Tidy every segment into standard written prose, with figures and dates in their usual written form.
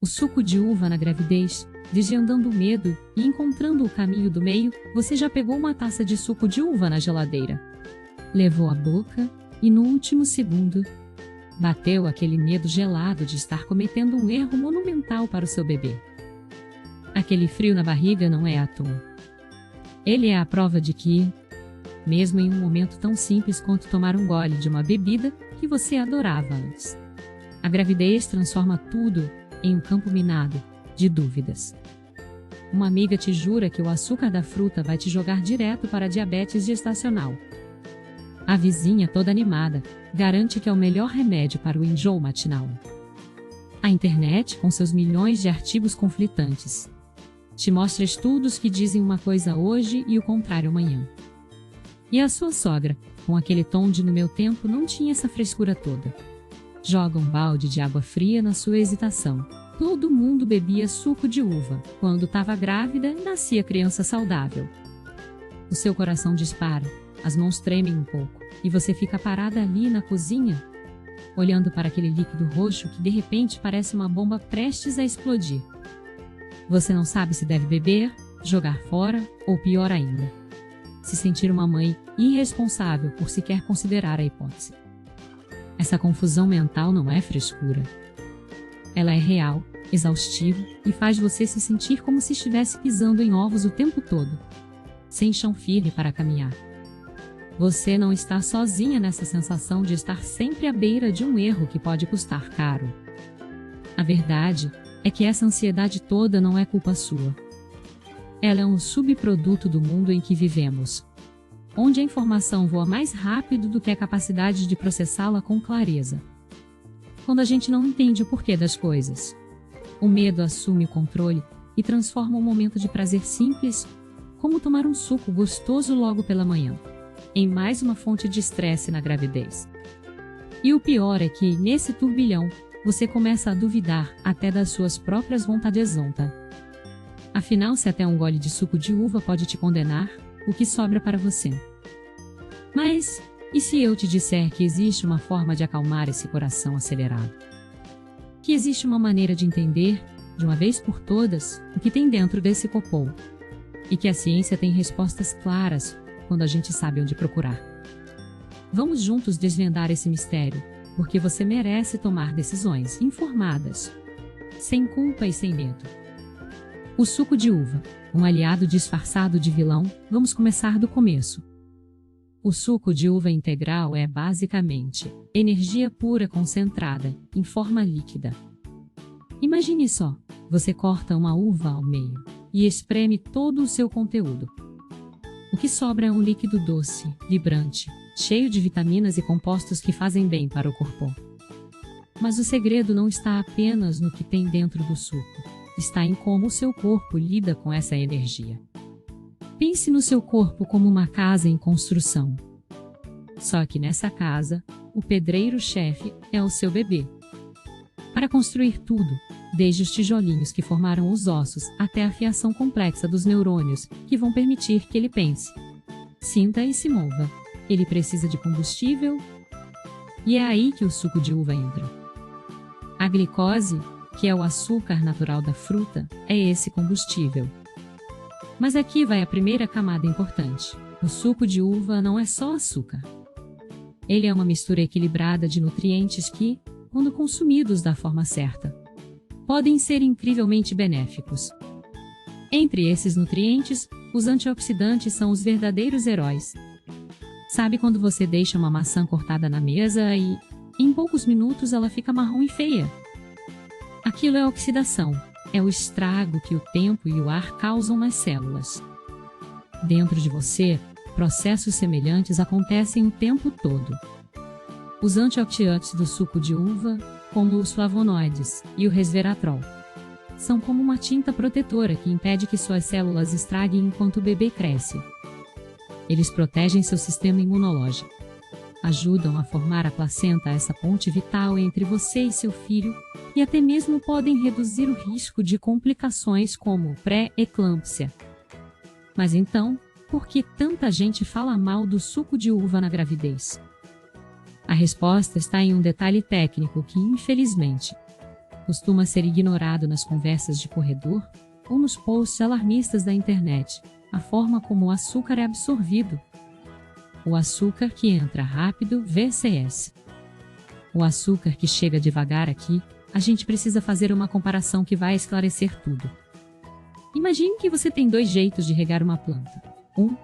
O suco de uva na gravidez, desvendando o medo e encontrando o caminho do meio, você já pegou uma taça de suco de uva na geladeira. Levou à boca e no último segundo, bateu aquele medo gelado de estar cometendo um erro monumental para o seu bebê. Aquele frio na barriga não é à toa. Ele é a prova de que, mesmo em um momento tão simples quanto tomar um gole de uma bebida que você adorava antes, a gravidez transforma tudo em um campo minado de dúvidas. Uma amiga te jura que o açúcar da fruta vai te jogar direto para a diabetes gestacional. A vizinha, toda animada, garante que é o melhor remédio para o enjoo matinal. A internet, com seus milhões de artigos conflitantes, te mostra estudos que dizem uma coisa hoje e o contrário amanhã. E a sua sogra, com aquele tom de "no meu tempo não tinha essa frescura toda", joga um balde de água fria na sua hesitação. Todo mundo bebia suco de uva quando estava grávida e nascia criança saudável. O seu coração dispara, as mãos tremem um pouco, e você fica parada ali na cozinha, olhando para aquele líquido roxo que de repente parece uma bomba prestes a explodir. Você não sabe se deve beber, jogar fora, ou pior ainda, se sentir uma mãe irresponsável por sequer considerar a hipótese. Essa confusão mental não é frescura. Ela é real, exaustiva e faz você se sentir como se estivesse pisando em ovos o tempo todo, sem chão firme para caminhar. Você não está sozinha nessa sensação de estar sempre à beira de um erro que pode custar caro. A verdade é que essa ansiedade toda não é culpa sua. Ela é um subproduto do mundo em que vivemos, onde a informação voa mais rápido do que a capacidade de processá-la com clareza. Quando a gente não entende o porquê das coisas, o medo assume o controle e transforma um momento de prazer simples, como tomar um suco gostoso logo pela manhã, em mais uma fonte de estresse na gravidez. E o pior é que, nesse turbilhão, você começa a duvidar até das suas próprias vontades ontem. Afinal, se até um gole de suco de uva pode te condenar, o que sobra para você? Mas, e se eu te disser que existe uma forma de acalmar esse coração acelerado? Que existe uma maneira de entender, de uma vez por todas, o que tem dentro desse copô? E que a ciência tem respostas claras quando a gente sabe onde procurar. Vamos juntos desvendar esse mistério, porque você merece tomar decisões informadas, sem culpa e sem medo. O suco de uva, um aliado disfarçado de vilão. Vamos começar do começo. O suco de uva integral é, basicamente, energia pura concentrada, em forma líquida. Imagine só, você corta uma uva ao meio e espreme todo o seu conteúdo. O que sobra é um líquido doce, vibrante, cheio de vitaminas e compostos que fazem bem para o corpo. Mas o segredo não está apenas no que tem dentro do suco, está em como o seu corpo lida com essa energia. Pense no seu corpo como uma casa em construção. Só que nessa casa, o pedreiro-chefe é o seu bebê. Para construir tudo, desde os tijolinhos que formaram os ossos até a fiação complexa dos neurônios, que vão permitir que ele pense, sinta e se mova, ele precisa de combustível, e é aí que o suco de uva entra. A glicose, que é o açúcar natural da fruta, é esse combustível. Mas aqui vai a primeira camada importante. O suco de uva não é só açúcar. Ele é uma mistura equilibrada de nutrientes que, quando consumidos da forma certa, podem ser incrivelmente benéficos. Entre esses nutrientes, os antioxidantes são os verdadeiros heróis. Sabe quando você deixa uma maçã cortada na mesa e, em poucos minutos, ela fica marrom e feia? Aquilo é oxidação. É o estrago que o tempo e o ar causam nas células. Dentro de você, processos semelhantes acontecem o tempo todo. Os antioxidantes do suco de uva, como os flavonoides e o resveratrol, são como uma tinta protetora que impede que suas células estraguem enquanto o bebê cresce. Eles protegem seu sistema imunológico, ajudam a formar a placenta, essa ponte vital entre você e seu filho, e até mesmo podem reduzir o risco de complicações como pré-eclâmpsia. Mas então, por que tanta gente fala mal do suco de uva na gravidez? A resposta está em um detalhe técnico que, infelizmente, costuma ser ignorado nas conversas de corredor ou nos posts alarmistas da internet, a forma como o açúcar é absorvido. O açúcar que entra rápido vs. o açúcar que chega devagar. Aqui, a gente precisa fazer uma comparação que vai esclarecer tudo. Imagine que você tem 2 jeitos de regar uma planta. 1.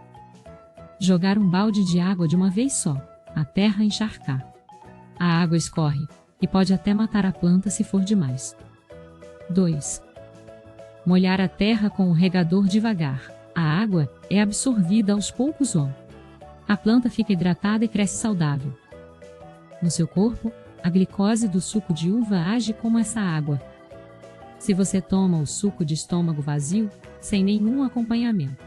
Jogar um balde de água de uma vez só, a terra encharcar. A água escorre, e pode até matar a planta se for demais. 2. Molhar a terra com o regador devagar. A água é absorvida aos poucos. A planta fica hidratada e cresce saudável. No seu corpo, a glicose do suco de uva age como essa água. Se você toma o suco de estômago vazio, sem nenhum acompanhamento,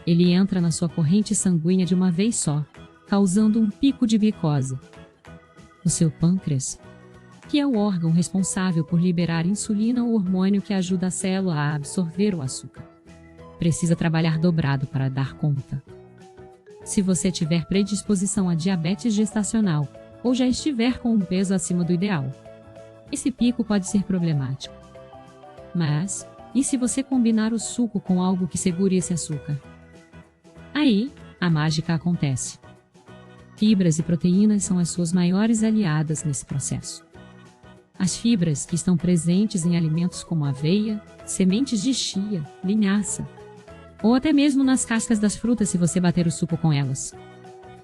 ele entra na sua corrente sanguínea de uma vez só, causando um pico de glicose. O seu pâncreas, que é o órgão responsável por liberar insulina, o hormônio que ajuda a célula a absorver o açúcar, precisa trabalhar dobrado para dar conta. Se você tiver predisposição a diabetes gestacional ou já estiver com um peso acima do ideal, esse pico pode ser problemático. Mas, e se você combinar o suco com algo que segure esse açúcar? Aí, a mágica acontece. Fibras e proteínas são as suas maiores aliadas nesse processo. As fibras que estão presentes em alimentos como aveia, sementes de chia, linhaça, ou até mesmo nas cascas das frutas se você bater o suco com elas,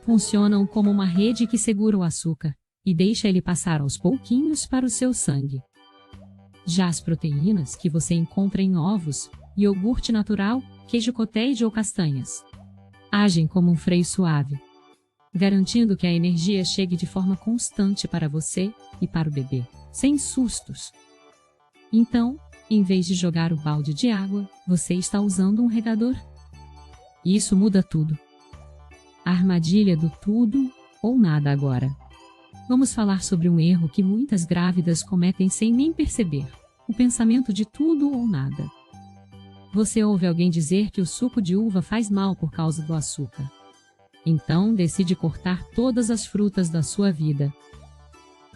funcionam como uma rede que segura o açúcar e deixa ele passar aos pouquinhos para o seu sangue. Já as proteínas que você encontra em ovos, iogurte natural, queijo cottage ou castanhas, agem como um freio suave, garantindo que a energia chegue de forma constante para você e para o bebê, sem sustos. Então, em vez de jogar o balde de água, você está usando um regador. Isso muda tudo. A armadilha do tudo ou nada agora. Vamos falar sobre um erro que muitas grávidas cometem sem nem perceber: o pensamento de tudo ou nada. Você ouve alguém dizer que o suco de uva faz mal por causa do açúcar. Então decide cortar todas as frutas da sua vida.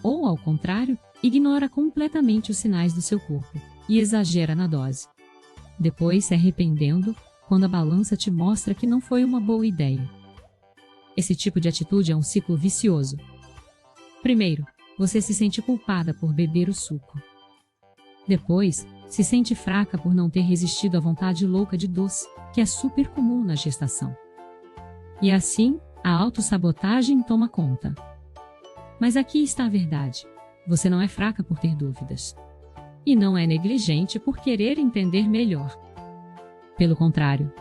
Ou, ao contrário, ignora completamente os sinais do seu corpo e exagera na dose, depois se arrependendo quando a balança te mostra que não foi uma boa ideia. Esse tipo de atitude é um ciclo vicioso. Primeiro, você se sente culpada por beber o suco. Depois, se sente fraca por não ter resistido à vontade louca de doce, que é super comum na gestação. E assim, a autossabotagem toma conta. Mas aqui está a verdade: você não é fraca por ter dúvidas. E não é negligente por querer entender melhor. Pelo contrário,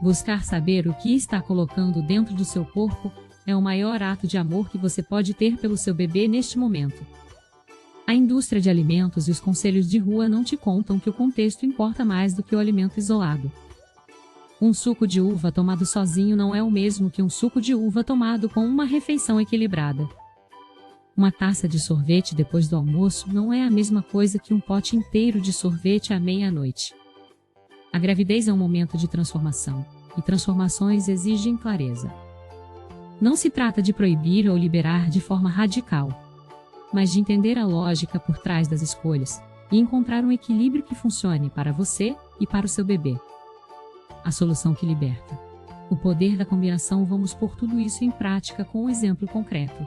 buscar saber o que está colocando dentro do seu corpo é o maior ato de amor que você pode ter pelo seu bebê neste momento. A indústria de alimentos e os conselhos de rua não te contam que o contexto importa mais do que o alimento isolado. Um suco de uva tomado sozinho não é o mesmo que um suco de uva tomado com uma refeição equilibrada. Uma taça de sorvete depois do almoço não é a mesma coisa que um pote inteiro de sorvete à meia-noite. A gravidez é um momento de transformação, e transformações exigem clareza. Não se trata de proibir ou liberar de forma radical, mas de entender a lógica por trás das escolhas e encontrar um equilíbrio que funcione para você e para o seu bebê. A solução que liberta. O poder da combinação. Vamos pôr tudo isso em prática com um exemplo concreto.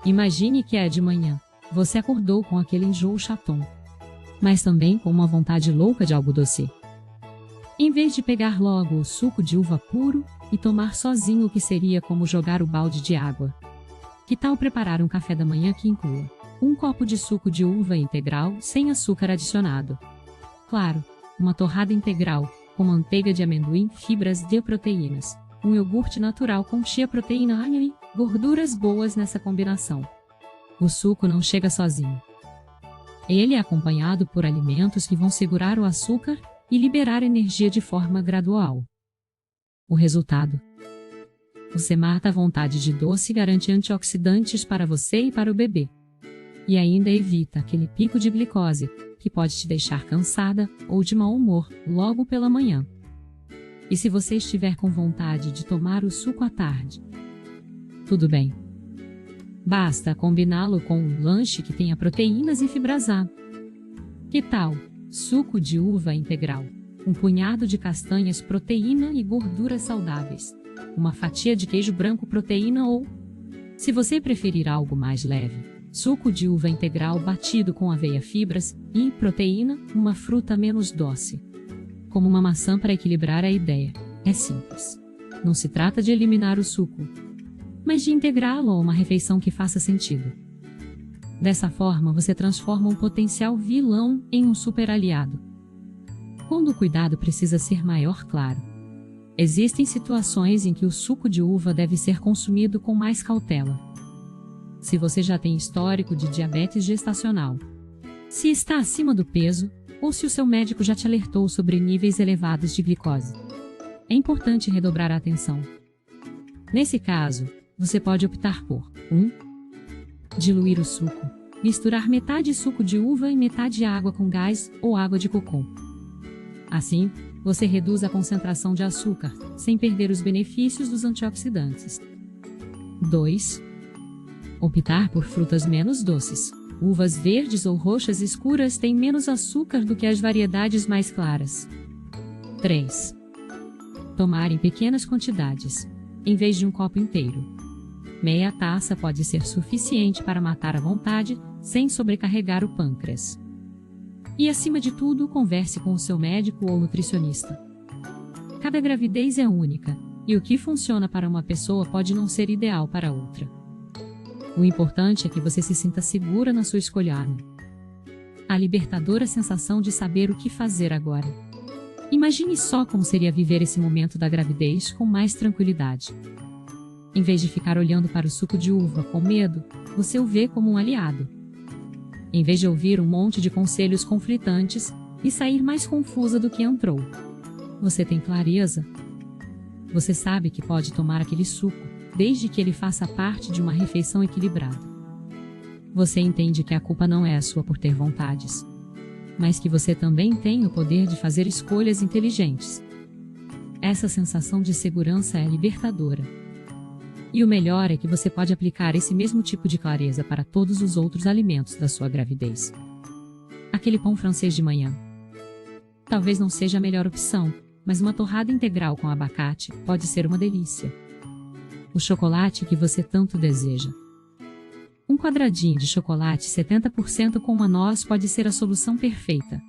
Imagine que é de manhã. Você acordou com aquele enjoo chatão, mas também com uma vontade louca de algo doce. Em vez de pegar logo o suco de uva puro e tomar sozinho, o que seria como jogar o balde de água, que tal preparar um café da manhã que inclua um copo de suco de uva integral sem açúcar adicionado? Claro, uma torrada integral com manteiga de amendoim, fibras de proteínas, um iogurte natural com chia, proteína e gorduras boas nessa combinação. O suco não chega sozinho. Ele é acompanhado por alimentos que vão segurar o açúcar e liberar energia de forma gradual. O resultado: você mata a vontade de doce e garante antioxidantes para você e para o bebê. E ainda evita aquele pico de glicose que pode te deixar cansada ou de mau humor logo pela manhã. E se você estiver com vontade de tomar o suco à tarde, tudo bem. Basta combiná-lo com um lanche que tenha proteínas e fibras A. Que tal suco de uva integral? Um punhado de castanhas, proteína e gorduras saudáveis. Uma fatia de queijo branco, proteína ou, se você preferir algo mais leve, suco de uva integral batido com aveia, fibras e proteína, uma fruta menos doce. Como uma maçã para equilibrar a ideia. É simples. Não se trata de eliminar o suco, mas de integrá-lo a uma refeição que faça sentido. Dessa forma, você transforma um potencial vilão em um super aliado. Quando o cuidado precisa ser maior, claro. Existem situações em que o suco de uva deve ser consumido com mais cautela. Se você já tem histórico de diabetes gestacional, se está acima do peso, ou se o seu médico já te alertou sobre níveis elevados de glicose, é importante redobrar a atenção. Nesse caso, você pode optar por 1. Diluir o suco. Misturar metade suco de uva e metade água com gás ou água de cocô. Assim, você reduz a concentração de açúcar, sem perder os benefícios dos antioxidantes. 2. Optar por frutas menos doces. Uvas verdes ou roxas escuras têm menos açúcar do que as variedades mais claras. 3. Tomar em pequenas quantidades, em vez de um copo inteiro. Meia taça pode ser suficiente para matar a vontade, sem sobrecarregar o pâncreas. E acima de tudo, converse com o seu médico ou nutricionista. Cada gravidez é única, e o que funciona para uma pessoa pode não ser ideal para outra. O importante é que você se sinta segura na sua escolha. A libertadora sensação de saber o que fazer agora. Imagine só como seria viver esse momento da gravidez com mais tranquilidade. Em vez de ficar olhando para o suco de uva com medo, você o vê como um aliado. Em vez de ouvir um monte de conselhos conflitantes e sair mais confusa do que entrou, você tem clareza. Você sabe que pode tomar aquele suco, desde que ele faça parte de uma refeição equilibrada. Você entende que a culpa não é sua por ter vontades, mas que você também tem o poder de fazer escolhas inteligentes. Essa sensação de segurança é libertadora. E o melhor é que você pode aplicar esse mesmo tipo de clareza para todos os outros alimentos da sua gravidez. Aquele pão francês de manhã. Talvez não seja a melhor opção, mas uma torrada integral com abacate pode ser uma delícia. O chocolate que você tanto deseja. Um quadradinho de chocolate 70% com uma noz pode ser a solução perfeita.